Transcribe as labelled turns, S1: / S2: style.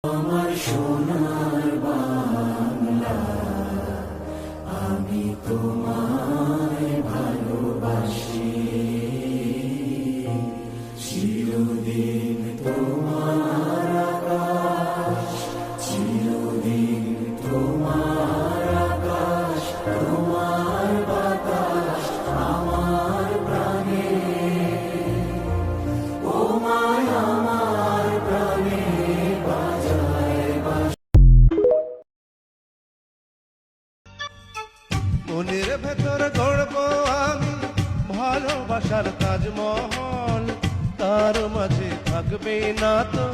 S1: আমার সোনার বাংলা, আমি তোমায় ভালোবাসি, চিরদিন তোমার আকাশ, চিরদিন তোমার আকাশ, তোমার বাতাস আমার প্রাণে, ও মায় আমার প্রাণে বাজায় বাঁশি।
S2: মনের ভেতর গড়ব আমি ভালোবাসার তাজমহল, তার মাঝে থাকবে না তো